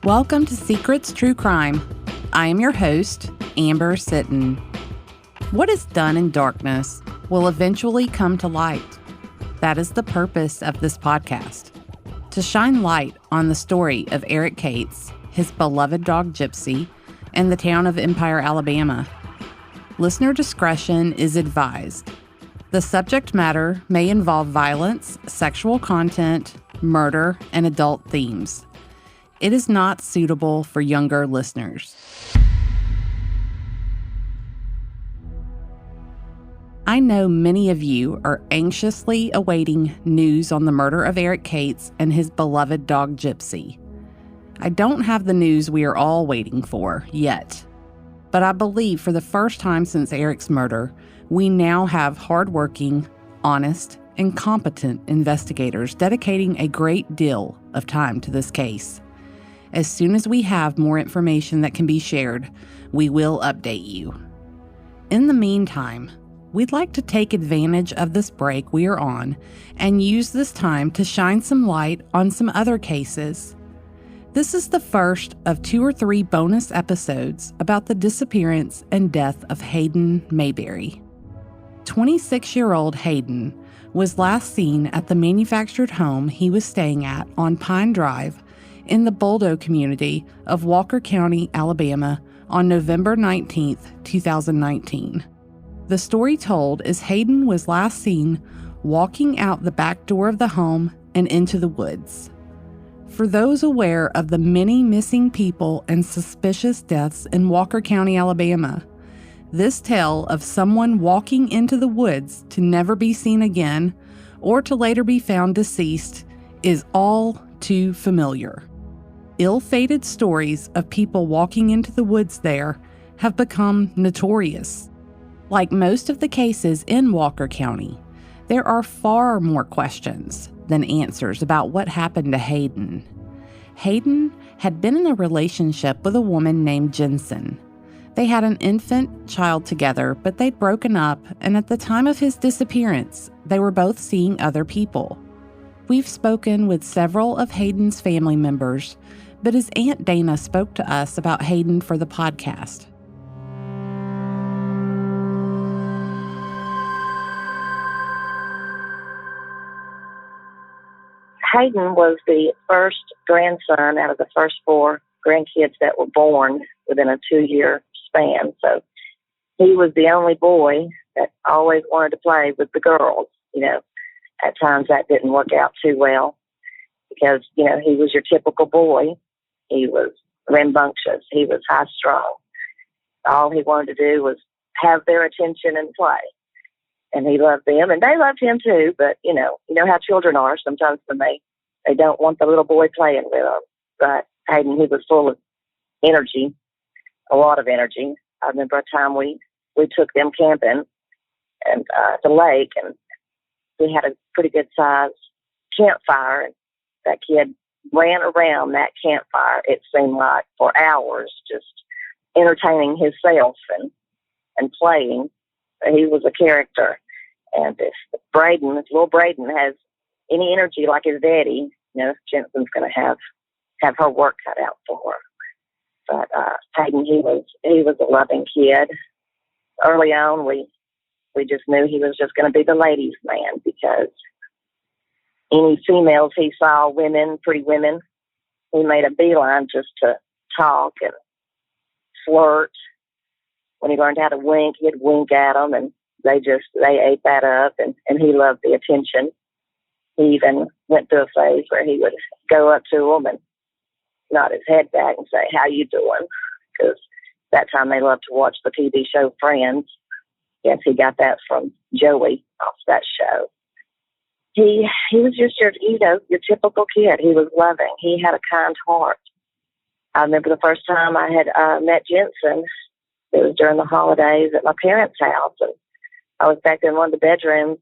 Welcome to Secrets True Crime. I am your host, Amber Sitton. What is done in darkness will eventually come to light. That is the purpose of this podcast, to shine light on the story of Eric Cates, his beloved dog Gypsy, and the town of Empire, Alabama. Listener discretion is advised. The subject matter may involve violence, sexual content, murder, and adult themes. It is not suitable for younger listeners. I know many of you are anxiously awaiting news on the murder of Eric Cates and his beloved dog Gypsy. I don't have the news we are all waiting for yet, but I believe for the first time since Eric's murder, we now have hardworking, honest, and competent investigators dedicating a great deal of time to this case. As soon as we have more information that can be shared, we will update you. In the meantime, we'd like to take advantage of this break we are on and use this time to shine some light on some other cases. This is the first of 2 or 3 bonus episodes about the disappearance and death of Hayden Mayberry. 26-year-old Hayden was last seen at the manufactured home he was staying at on Pine Drive in the Boldo community of Walker County, Alabama on November 19, 2019. The story told is Hayden was last seen walking out the back door of the home and into the woods. For those aware of the many missing people and suspicious deaths in Walker County, Alabama, this tale of someone walking into the woods to never be seen again or to later be found deceased is all too familiar. Ill-fated stories of people walking into the woods there have become notorious. Like most of the cases in Walker County, there are far more questions than answers about what happened to Hayden. Hayden had been in a relationship with a woman named Jensen. They had an infant child together, but they'd broken up, and at the time of his disappearance, they were both seeing other people. We've spoken with several of Hayden's family members, but his Aunt Dana spoke to us about Hayden for the podcast. Hayden was the first grandson out of the first 4 grandkids that were born within a 2-year span. So he was the only boy that always wanted to play with the girls. At times that didn't work out too well because, he was your typical boy. He was rambunctious. He was high-strung. All he wanted to do was have their attention and play. And he loved them, and they loved him too. But, you know how children are sometimes when they don't want the little boy playing with them. But Hayden, he was full of energy, a lot of energy. I remember a time we took them camping and at the lake, and we had a pretty good sized campfire. And that kid ran around that campfire, it seemed like, for hours, just entertaining himself and playing. He was a character. And if little Braden has any energy like his daddy, Jensen's going to have her work cut out for her. But Hayden, he was a loving kid. Early on, we just knew he was just going to be the ladies' man because any females he saw, pretty women, he made a beeline just to talk and flirt. When he learned how to wink, he'd wink at them, and they ate that up, and he loved the attention. He even went through a phase where he would go up to them and nod his head back and say, "How you doing?" Because that time they loved to watch the TV show Friends. Yes, he got that from Joey off that show. He was just your typical kid. He was loving. He had a kind heart. I remember the first time I had met Jensen. It was during the holidays at my parents' house, and I was back in one of the bedrooms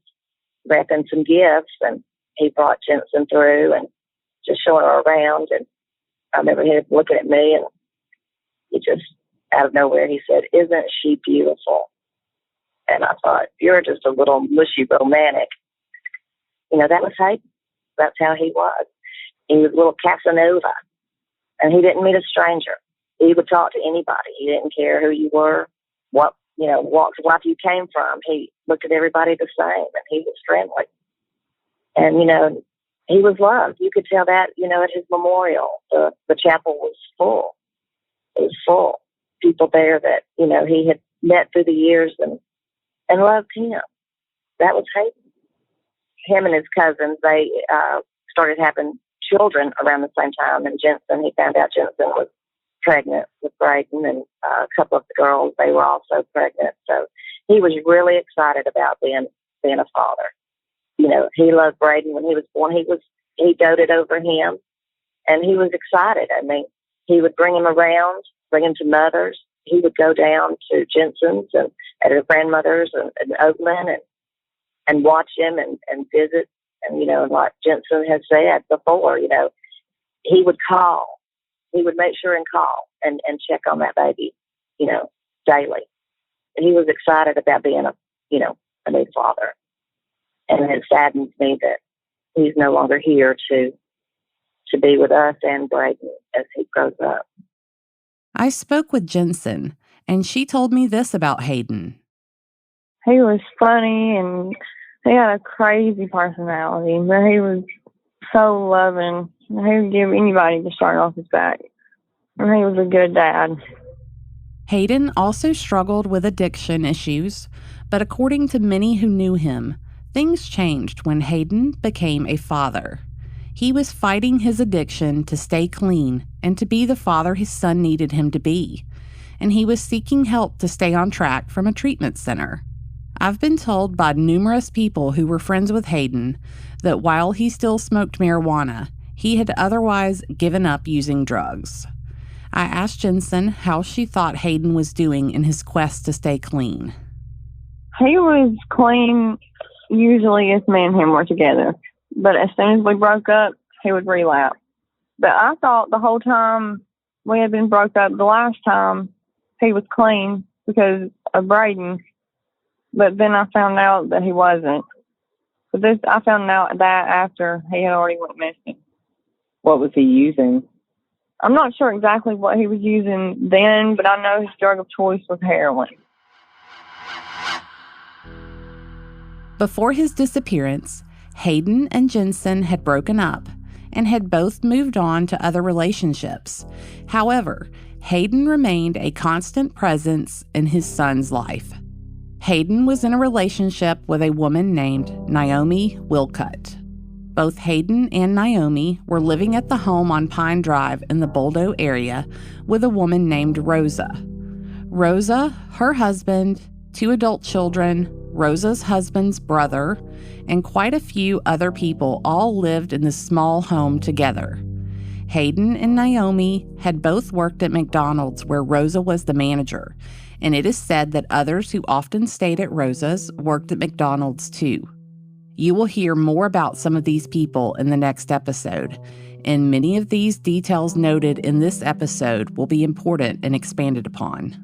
wrapping some gifts, and he brought Jensen through and just showing her around. And I remember him looking at me, and he just, out of nowhere, he said, "Isn't she beautiful?" And I thought, "You're just a little mushy romantic." That was Hayden. That's how he was. He was a little Casanova, and he didn't meet a stranger. He would talk to anybody. He didn't care who you were, what walks of life you came from. He looked at everybody the same, and he was friendly. And he was loved. You could tell that at his memorial. The chapel was full. It was full. People there that he had met through the years and loved him. That was Hayden. Him and his cousins, they started having children around the same time. And he found out Jensen was pregnant with Braden, and a couple of the girls, they were also pregnant. So he was really excited about being a father. He loved Braden when he was born. He doted over him, and he was excited. I mean, he would bring him around, bring him to mothers. He would go down to Jensen's and at her grandmother's in Oakland and watch him and visit. And, like Jensen has said before, he would call. He would make sure and call and check on that baby, daily. And he was excited about being a new father. And it saddens me that he's no longer here to be with us and Braden as he grows up. I spoke with Jensen, and she told me this about Hayden. He was funny, and he had a crazy personality, but he was so loving. He would give anybody the shirt off his back. And he was a good dad. Hayden also struggled with addiction issues, but according to many who knew him, things changed when Hayden became a father. He was fighting his addiction to stay clean and to be the father his son needed him to be, and he was seeking help to stay on track from a treatment center. I've been told by numerous people who were friends with Hayden that while he still smoked marijuana, he had otherwise given up using drugs. I asked Jensen how she thought Hayden was doing in his quest to stay clean. He was clean usually if me and him were together. But as soon as we broke up, he would relapse. But I thought the whole time we had been broke up the last time, he was clean because of Braden. But then I found out that he wasn't. But I found out that after he had already went missing. What was he using? I'm not sure exactly what he was using then, but I know his drug of choice was heroin. Before his disappearance, Hayden and Jensen had broken up and had both moved on to other relationships. However, Hayden remained a constant presence in his son's life. Hayden was in a relationship with a woman named Naomi Wilcutt. Both Hayden and Naomi were living at the home on Pine Drive in the Boldo area with a woman named Rosa. Rosa, her husband, 2 adult children, Rosa's husband's brother, and quite a few other people all lived in this small home together. Hayden and Naomi had both worked at McDonald's where Rosa was the manager, and it is said that others who often stayed at Rosa's worked at McDonald's too. You will hear more about some of these people in the next episode, and many of these details noted in this episode will be important and expanded upon.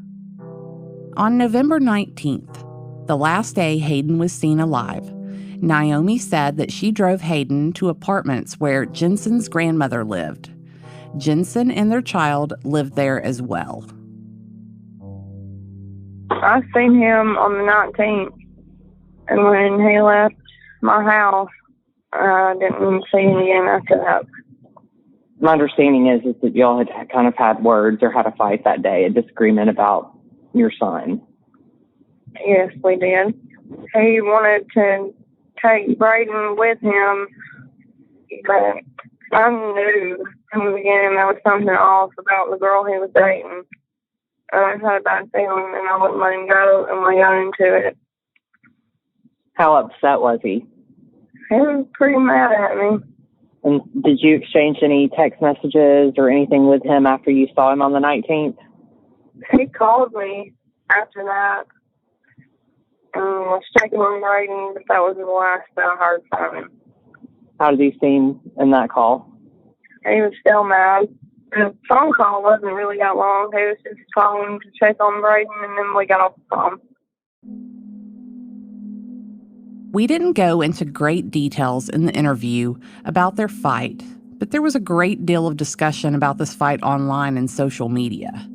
On November 19th, the last day Hayden was seen alive, Naomi said that she drove Hayden to apartments where Jensen's grandmother lived. Jensen and their child lived there as well. I seen him on the 19th, and when he left my house, I didn't see him again after that. My understanding is that y'all had kind of had words or had a fight that day, a disagreement about your son. Yes, we did. He wanted to take Braden with him, but I knew from the beginning there was something off about the girl he was dating. I had a bad feeling, and I wouldn't let him go, and we got into it. How upset was he? He was pretty mad at me. And did you exchange any text messages or anything with him after you saw him on the 19th? He called me after that and was checking on Braden, but that was the last that I heard from him. How did he seem in that call? He was still mad. The phone call wasn't really that long. He was just calling to check on Braden, and then we got off the phone. We didn't go into great details in the interview about their fight, but there was a great deal of discussion about this fight online and social media.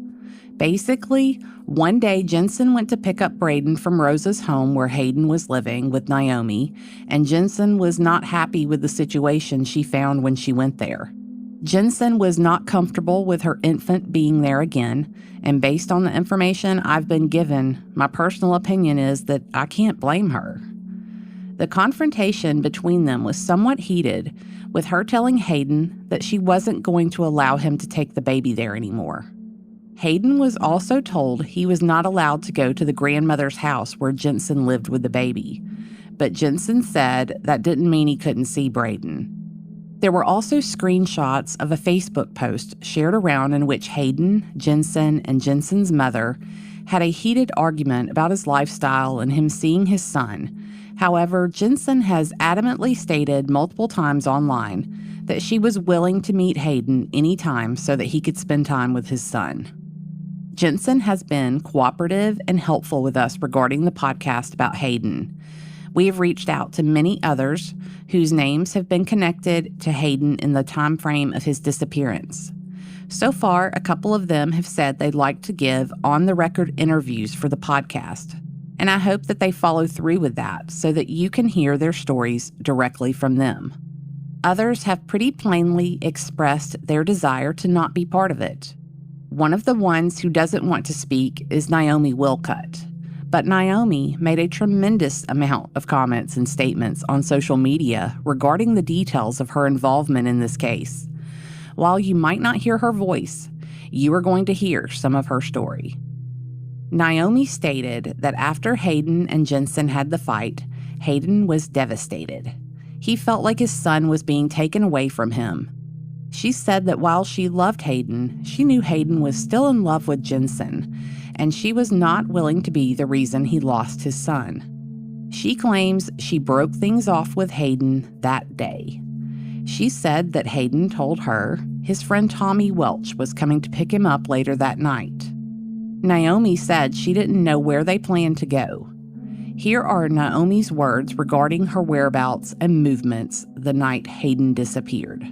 Basically, one day Jensen went to pick up Braden from Rosa's home where Hayden was living with Naomi, and Jensen was not happy with the situation she found when she went there. Jensen was not comfortable with her infant being there again, and based on the information I've been given, my personal opinion is that I can't blame her. The confrontation between them was somewhat heated, with her telling Hayden that she wasn't going to allow him to take the baby there anymore. Hayden was also told he was not allowed to go to the grandmother's house where Jensen lived with the baby, but Jensen said that didn't mean he couldn't see Braden. There were also screenshots of a Facebook post shared around in which Hayden, Jensen, and Jensen's mother had a heated argument about his lifestyle and him seeing his son. However, Jensen has adamantly stated multiple times online that she was willing to meet Hayden anytime so that he could spend time with his son. Jensen has been cooperative and helpful with us regarding the podcast about Hayden. We have reached out to many others whose names have been connected to Hayden in the time frame of his disappearance. So far, a couple of them have said they'd like to give on-the-record interviews for the podcast, and I hope that they follow through with that so that you can hear their stories directly from them. Others have pretty plainly expressed their desire to not be part of it. One of the ones who doesn't want to speak is Naomi Wilcutt. But Naomi made a tremendous amount of comments and statements on social media regarding the details of her involvement in this case. While you might not hear her voice, you are going to hear some of her story. Naomi stated that after Hayden and Jensen had the fight, Hayden was devastated. He felt like his son was being taken away from him. She said that while she loved Hayden, she knew Hayden was still in love with Jensen, and she was not willing to be the reason he lost his son. She claims she broke things off with Hayden that day. She said that Hayden told her his friend Tommy Welch was coming to pick him up later that night. Naomi said she didn't know where they planned to go. Here are Naomi's words regarding her whereabouts and movements the night Hayden disappeared.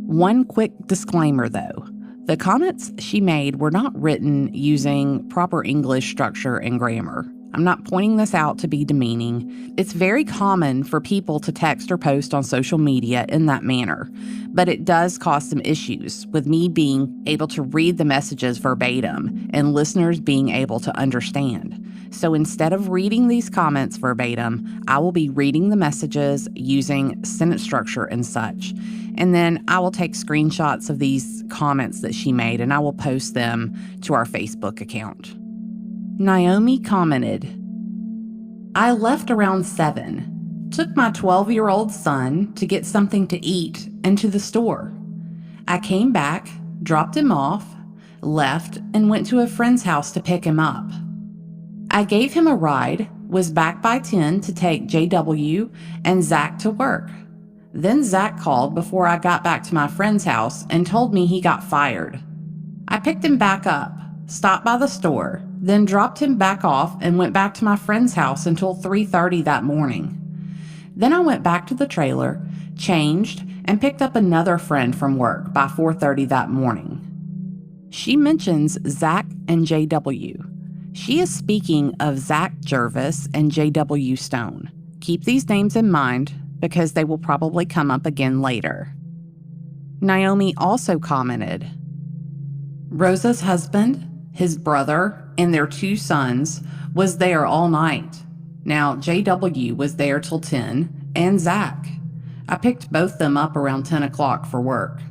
One quick disclaimer, though. The comments she made were not written using proper English structure and grammar. I'm not pointing this out to be demeaning. It's very common for people to text or post on social media in that manner, but it does cause some issues with me being able to read the messages verbatim and listeners being able to understand. So instead of reading these comments verbatim, I will be reading the messages using sentence structure and such. And then I will take screenshots of these comments that she made and I will post them to our Facebook account. Naomi commented, "I left around 7. Took my 12-year-old son to get something to eat and to the store. I came back, dropped him off, left, and went to a friend's house to pick him up. I gave him a ride, was back by 10 to take JW and Zach to work. Then Zach called before I got back to my friend's house and told me he got fired. I picked him back up, stopped by the store, then dropped him back off and went back to my friend's house until 3:30 that morning. Then I went back to the trailer, changed, and picked up another friend from work by 4:30 that morning." She mentions Zach and JW. She is speaking of Zach Jervis and JW Stone. Keep these names in mind because they will probably come up again later. Naomi also commented, "Rosa's husband, his brother, and their 2 sons was there all night. Now, JW was there till 10, and Zach. I picked both them up around 10 o'clock for work.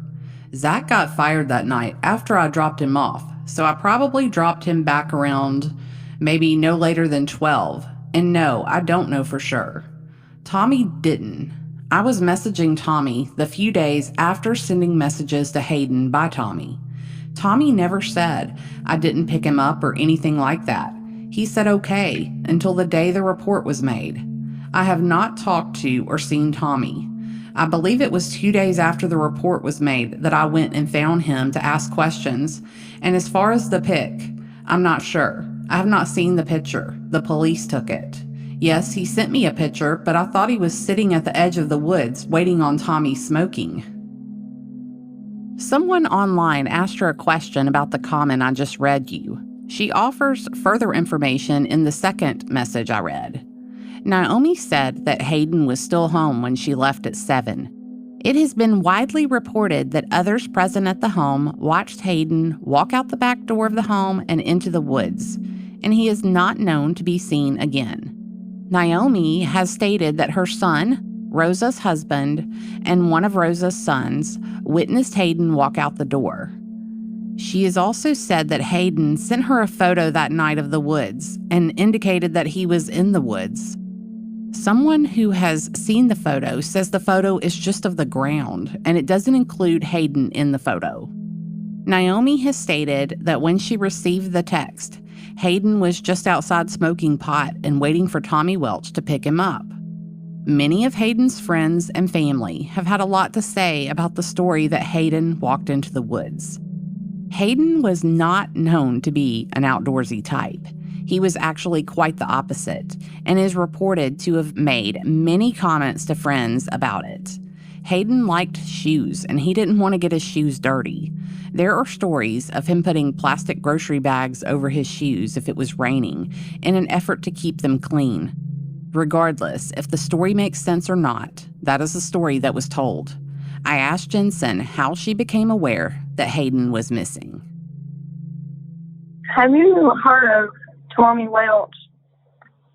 Zach got fired that night after I dropped him off, so I probably dropped him back around maybe no later than 12. And no, I don't know for sure. Tommy didn't. I was messaging Tommy the few days after sending messages to Hayden by Tommy. Tommy never said I didn't pick him up or anything like that. He said okay until the day the report was made. I have not talked to or seen Tommy. I believe it was 2 days after the report was made that I went and found him to ask questions. And as far as the pic, I'm not sure. I have not seen the picture. The police took it. Yes, he sent me a picture, but I thought he was sitting at the edge of the woods waiting on Tommy smoking. Someone online asked her a question about the comment I just read you. She offers further information in the second message I read. Naomi said that Hayden was still home when she left at 7. It has been widely reported that others present at the home watched Hayden walk out the back door of the home and into the woods, and he is not known to be seen again. Naomi has stated that her son, Rosa's husband, and one of Rosa's sons witnessed Hayden walk out the door. She has also said that Hayden sent her a photo that night of the woods and indicated that he was in the woods. Someone who has seen the photo says the photo is just of the ground and it doesn't include Hayden in the photo. Naomi has stated that when she received the text, Hayden was just outside smoking pot and waiting for Tommy Welch to pick him up. Many of Hayden's friends and family have had a lot to say about the story that Hayden walked into the woods. Hayden was not known to be an outdoorsy type. He was actually quite the opposite and is reported to have made many comments to friends about it. Hayden liked shoes and he didn't want to get his shoes dirty. There are stories of him putting plastic grocery bags over his shoes if it was raining in an effort to keep them clean. Regardless, if the story makes sense or not, that is the story that was told. I asked Jensen how she became aware that Hayden was missing. Have you heard of Tommy Welch?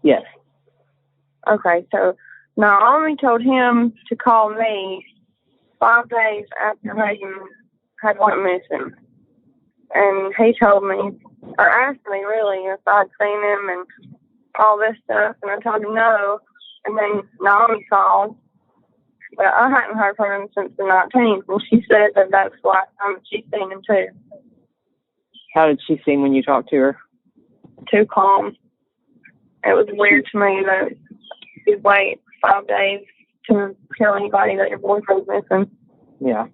Yes. Okay, so Naomi told him to call me 5 days after Hayden had went missing. And he told me, or asked me really, if I'd seen him and all this stuff, and I told him no. And then Naomi called, but I hadn't heard from him since the 19th, and she said that that's why she's seen him too. How did she seem when you talked to her? Too calm. It was weird to me that you'd wait 5 days to tell anybody that your boyfriend's missing. Yeah.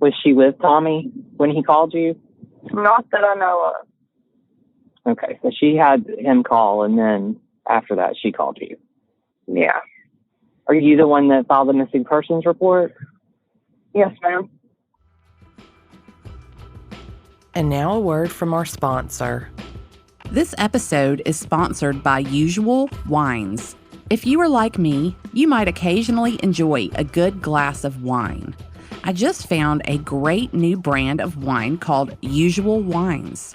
Was she with Tommy when he called you? Not that I know of. Okay, so she had him call, and then after that, she called you. Yeah. Are you the one that filed the missing persons report? Yes, ma'am. And now a word from our sponsor. This episode is sponsored by Usual Wines. If you are like me, you might occasionally enjoy a good glass of wine. I just found a great new brand of wine called Usual Wines.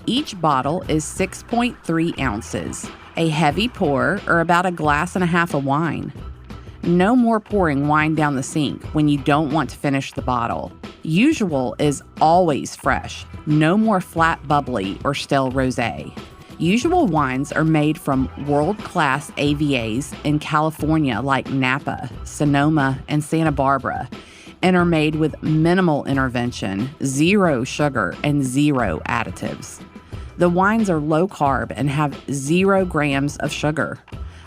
Each bottle is 6.3 ounces, a heavy pour or about a glass and a half of wine. No more pouring wine down the sink when you don't want to finish the bottle. Usual is always fresh, no more flat bubbly or stale rosé. Usual wines are made from world-class AVAs in California like Napa, Sonoma, and Santa Barbara, and are made with minimal intervention, 0 sugar, and 0 additives. The wines are low carb and have 0 grams of sugar.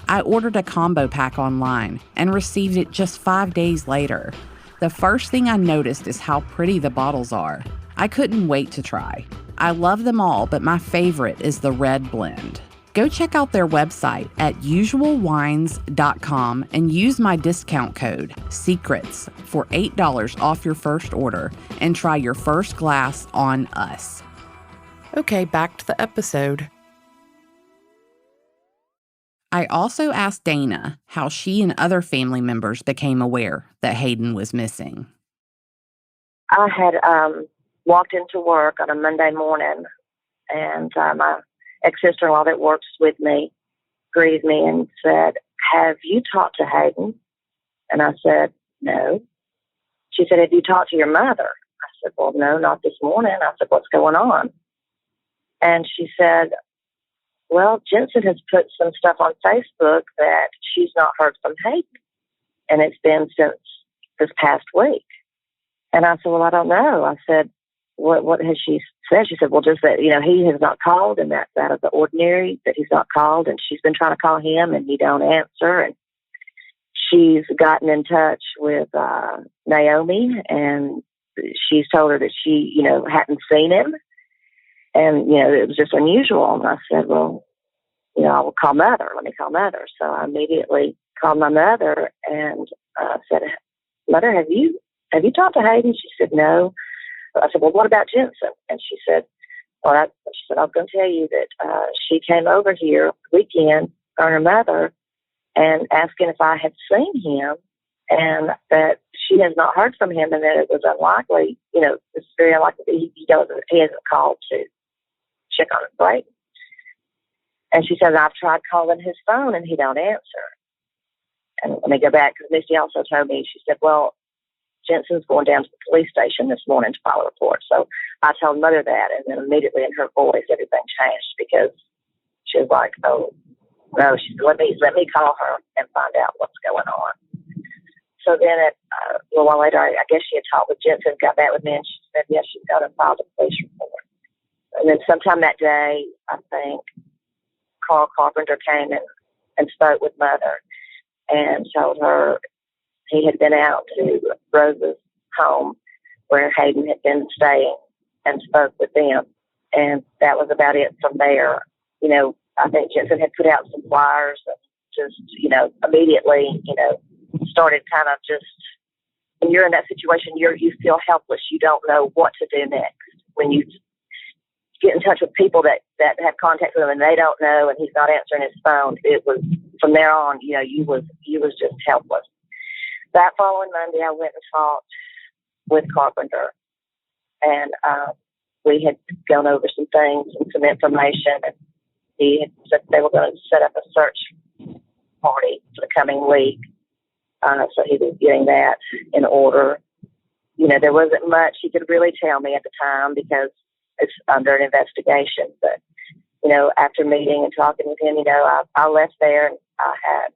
I ordered a combo pack online and received it just 5 days later. The first thing I noticed is how pretty the bottles are. I couldn't wait to try. I love them all, but my favorite is the red blend. Go check out their website at usualwines.com and use my discount code SECRETS for $8 off your first order and try your first glass on us. Okay, back to the episode. I also asked Dana how she and other family members became aware that Hayden was missing. I had walked into work on a Monday morning, and my ex-sister-in-law that works with me greeted me and said, "Have you talked to Hayden?" And I said, "No." She said, "Have you talked to your mother?" I said, "Well, no, not this morning." I said, "What's going on?" And she said, "Well, Jensen has put some stuff on Facebook that she's not heard from Hayden, and it's been since this past week." And I said, "Well, I don't know." I said, What has she said?" She said, "Well, just that, he has not called, and that's out of the ordinary that he's not called, and she's been trying to call him, and he don't answer." And she's gotten in touch with Naomi, and she's told her that she, hadn't seen him, and, it was just unusual. And I said, "Well, I will call Mother. Let me call Mother. So I immediately called my mother and said, Mother, have you talked to Hayden? She said, no. I said, well, what about Jensen? And she said, I was going to tell you that she came over here weekend, her and her mother, and asking if I had seen him, and that she has not heard from him, and that it was unlikely, it's very unlikely that he hasn't called to check on his Brayden. And she said, I've tried calling his phone, and he don't answer. And let me go back, because Misty also told me, she said, well, Jensen's going down to the police station this morning to file a report. So I told Mother that, and then immediately in her voice, everything changed, because she was like, oh, no. She said, let me call her and find out what's going on. So then a little while later, I guess she had talked with Jensen, got back with me, and she said, yes, she's got to file a police report. And then sometime that day, I think, Carl Carpenter came and spoke with Mother and told her he had been out to Rose's home where Hayden had been staying and spoke with them. And that was about it from there. I think Jensen had put out some flyers and just, immediately, started kind of just, when you're in that situation, you feel helpless. You don't know what to do next. When you get in touch with people that have contact with him and they don't know, and he's not answering his phone, it was, from there on, you was just helpless. That following Monday, I went and talked with Carpenter, and we had gone over some things and some information, and he had said they were going to set up a search party for the coming week. So he was getting that in order. There wasn't much he could really tell me at the time because it's under an investigation. But, after meeting and talking with him, I left there and I had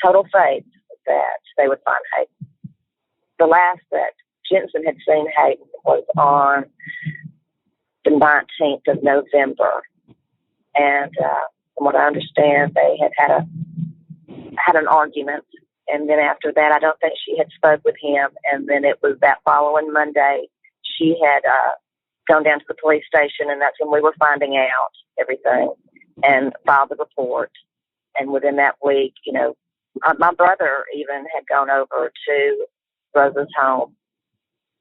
total faith that they would find Hayden. The last that Jensen had seen Hayden was on the 19th of November. And from what I understand, they had an argument. And then after that, I don't think she had spoke with him. And then it was that following Monday, she had gone down to the police station, and that's when we were finding out everything and filed the report. And within that week, my brother even had gone over to Rosa's home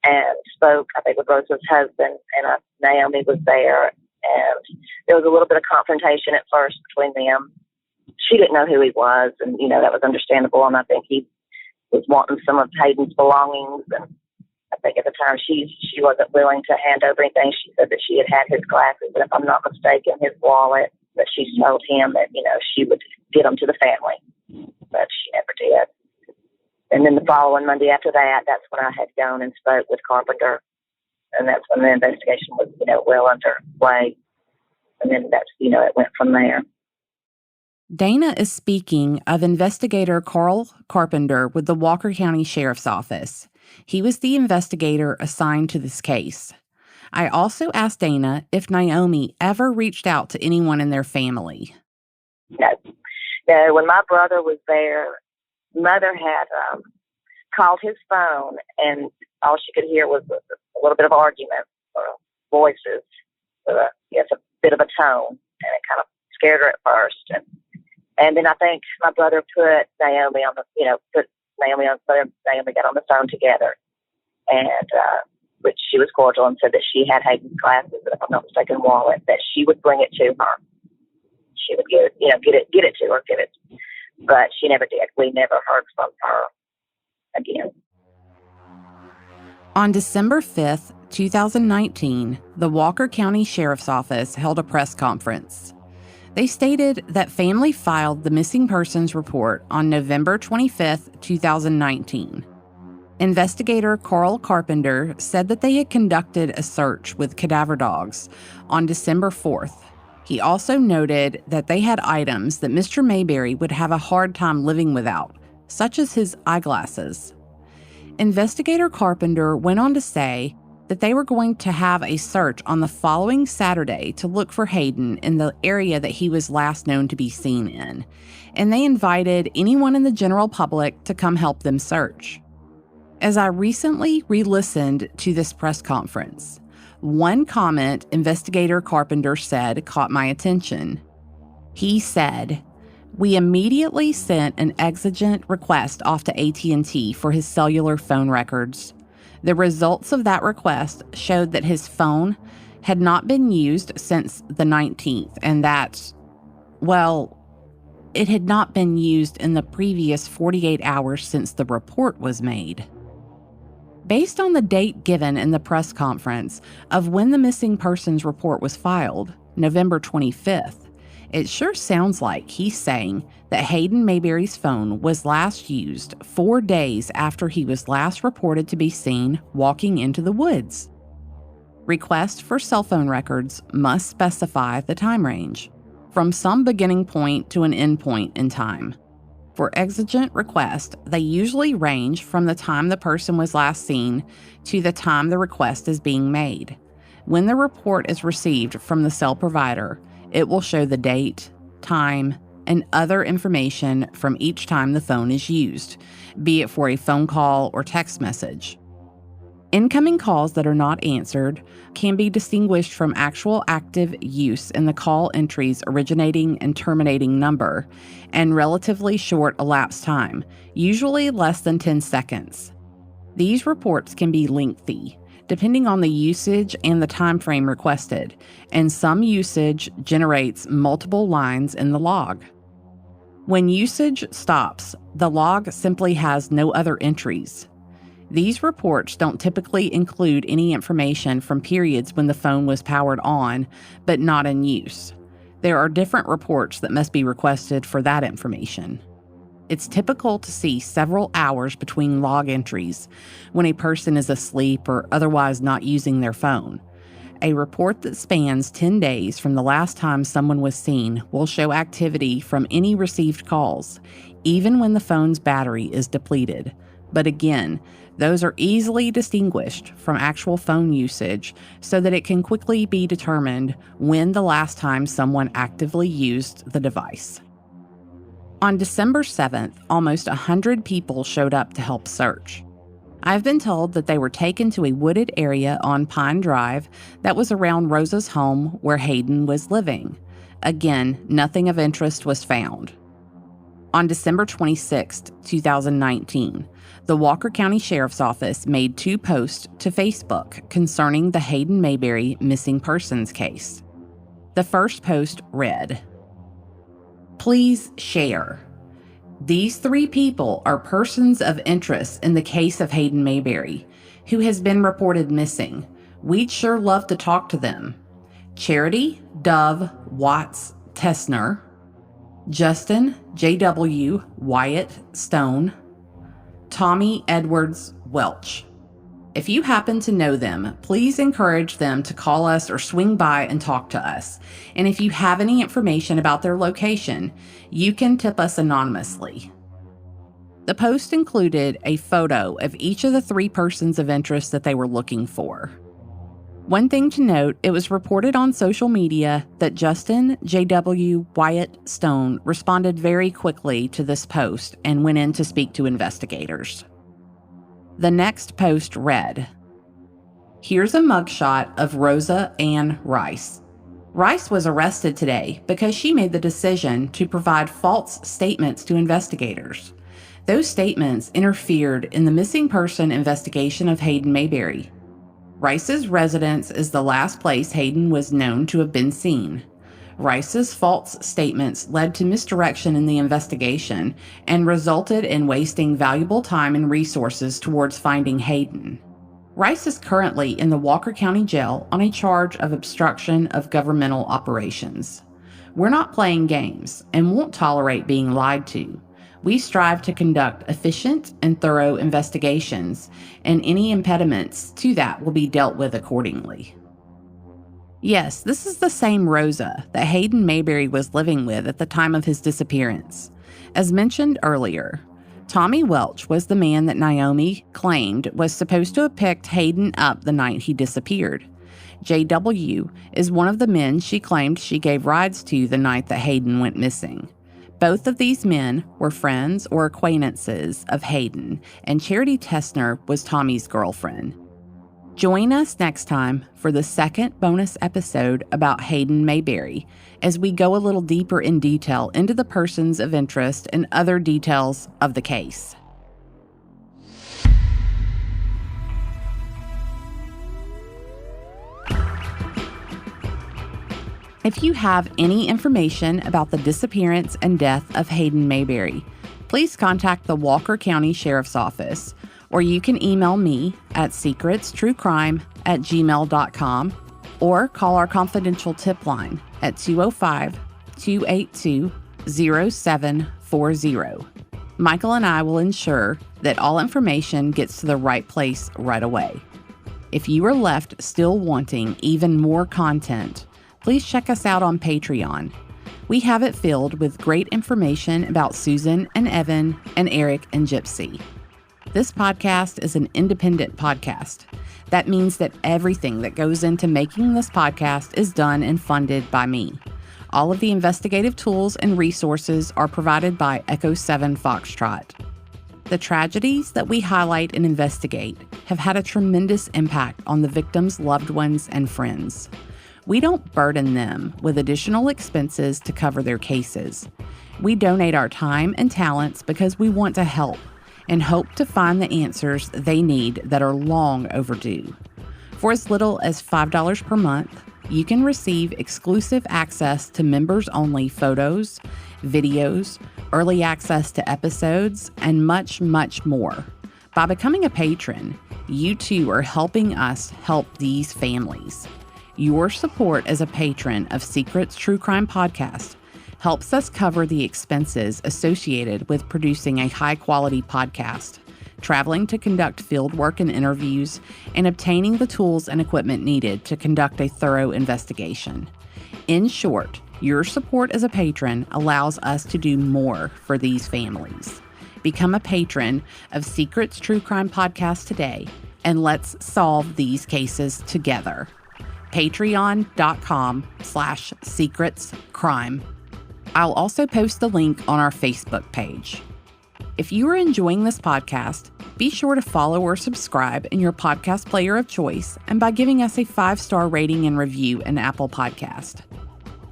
and spoke, I think, with Rosa's husband, and Naomi was there. And there was a little bit of confrontation at first between them. She didn't know who he was, and, that was understandable. And I think he was wanting some of Hayden's belongings. And I think at the time she wasn't willing to hand over anything. She said that she had his glasses, and if I'm not mistaken, his wallet, but she told him that, she would get them to the family, but she never did. And then the following Monday after that, that's when I had gone and spoke with Carpenter, and that's when the investigation was, well underway. And then that's, it went from there. Dana is speaking of investigator Carl Carpenter with the Walker County Sheriff's Office. He was the investigator assigned to this case. I also asked Dana if Naomi ever reached out to anyone in their family. No, when my brother was there, Mother had called his phone, and all she could hear was a little bit of argument or voices, with a bit of a tone, and it kind of scared her at first. And then I think my brother put Naomi on Naomi got on the phone together, and which she was cordial and said that she had Hayden's glasses, and if I'm not mistaken, wallet, that she would bring it to her. She would get it to her, but she never did. We never heard from her again. On December 5th, 2019, the Walker County Sheriff's Office held a press conference. They stated that family filed the missing persons report on November 25th, 2019. Investigator Carl Carpenter said that they had conducted a search with cadaver dogs on December 4th. He also noted that they had items that Mr. Mayberry would have a hard time living without, such as his eyeglasses. Investigator Carpenter went on to say that they were going to have a search on the following Saturday to look for Hayden in the area that he was last known to be seen in, and they invited anyone in the general public to come help them search. As I recently re-listened to this press conference, one comment Investigator Carpenter said caught my attention. He said, "We immediately sent an exigent request off to AT&T for his cellular phone records. The results of that request showed that his phone had not been used since the 19th, and that, well, it had not been used in the previous 48 hours since the report was made." Based on the date given in the press conference of when the missing persons report was filed, November 25th, it sure sounds like he's saying that Hayden Mayberry's phone was last used 4 days after he was last reported to be seen walking into the woods. Requests for cell phone records must specify the time range, from some beginning point to an end point in time. For exigent requests, they usually range from the time the person was last seen to the time the request is being made. When the report is received from the cell provider, it will show the date, time, and other information from each time the phone is used, be it for a phone call or text message. Incoming calls that are not answered can be distinguished from actual active use in the call entry's originating and terminating number and relatively short elapsed time, usually less than 10 seconds. These reports can be lengthy, depending on the usage and the time frame requested, and some usage generates multiple lines in the log. When usage stops, the log simply has no other entries. These reports don't typically include any information from periods when the phone was powered on, but not in use. There are different reports that must be requested for that information. It's typical to see several hours between log entries when a person is asleep or otherwise not using their phone. A report that spans 10 days from the last time someone was seen will show activity from any received calls, even when the phone's battery is depleted. But again, those are easily distinguished from actual phone usage so that it can quickly be determined when the last time someone actively used the device. On December 7th, almost 100 people showed up to help search. I've been told that they were taken to a wooded area on Pine Drive that was around Rosa's home where Hayden was living. Again, nothing of interest was found. On December 26, 2019, the Walker County Sheriff's Office made 2 posts to Facebook concerning the Hayden Mayberry missing persons case. The first post read, "Please share. These 3 people are persons of interest in the case of Hayden Mayberry, who has been reported missing. We'd sure love to talk to them. Charity Dove Watts Tessner, Justin J.W. Wyatt Stone, Tommy Edwards Welch. If you happen to know them, please encourage them to call us or swing by and talk to us. And if you have any information about their location, you can tip us anonymously." The post included a photo of each of the 3 persons of interest that they were looking for. One thing to note, it was reported on social media that Justin J.W. Wyatt Stone responded very quickly to this post and went in to speak to investigators. The next post read, "Here's a mugshot of Rosa Ann Rice. Rice was arrested today because she made the decision to provide false statements to investigators. Those statements interfered in the missing person investigation of Hayden Mayberry. Rice's residence is the last place Hayden was known to have been seen. Rice's false statements led to misdirection in the investigation and resulted in wasting valuable time and resources towards finding Hayden. Rice is currently in the Walker County Jail on a charge of obstruction of governmental operations. We're not playing games and won't tolerate being lied to. We strive to conduct efficient and thorough investigations, and any impediments to that will be dealt with accordingly." Yes, this is the same Rosa that Hayden Mayberry was living with at the time of his disappearance. As mentioned earlier, Tommy Welch was the man that Naomi claimed was supposed to have picked Hayden up the night he disappeared. JW is one of the men she claimed she gave rides to the night that Hayden went missing. Both of these men were friends or acquaintances of Hayden, and Charity Tessner was Tommy's girlfriend. Join us next time for the second bonus episode about Hayden Mayberry as we go a little deeper in detail into the persons of interest and other details of the case. If you have any information about the disappearance and death of Hayden Mayberry, please contact the Walker County Sheriff's Office, or you can email me at secretstruecrime@gmail.com or call our confidential tip line at 205-282-0740. Michael and I will ensure that all information gets to the right place right away. If you are left still wanting even more content, please check us out on Patreon. We have it filled with great information about Susan and Evan and Eric and Gypsy. This podcast is an independent podcast. That means that everything that goes into making this podcast is done and funded by me. All of the investigative tools and resources are provided by Echo 7 Foxtrot. The tragedies that we highlight and investigate have had a tremendous impact on the victims' loved ones and friends. We don't burden them with additional expenses to cover their cases. We donate our time and talents because we want to help and hope to find the answers they need that are long overdue. For as little as $5 per month, you can receive exclusive access to members-only photos, videos, early access to episodes, and much, much more. By becoming a patron, you too are helping us help these families. Your support as a patron of Secrets True Crime Podcast helps us cover the expenses associated with producing a high-quality podcast, traveling to conduct field work and interviews, and obtaining the tools and equipment needed to conduct a thorough investigation. In short, your support as a patron allows us to do more for these families. Become a patron of Secrets True Crime Podcast today, and let's solve these cases together. Patreon.com/secretscrime. I'll also post the link on our Facebook page. If you are enjoying this podcast, be sure to follow or subscribe in your podcast player of choice and by giving us a 5-star rating and review in Apple Podcast.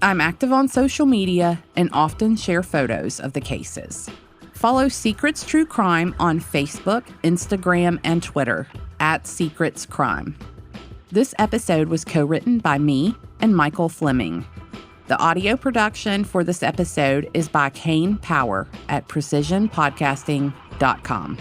I'm active on social media and often share photos of the cases. Follow Secrets True Crime on Facebook, Instagram, and Twitter @SecretsCrime. This episode was co-written by me and Michael Fleming. The audio production for this episode is by Kane Power at precisionpodcasting.com.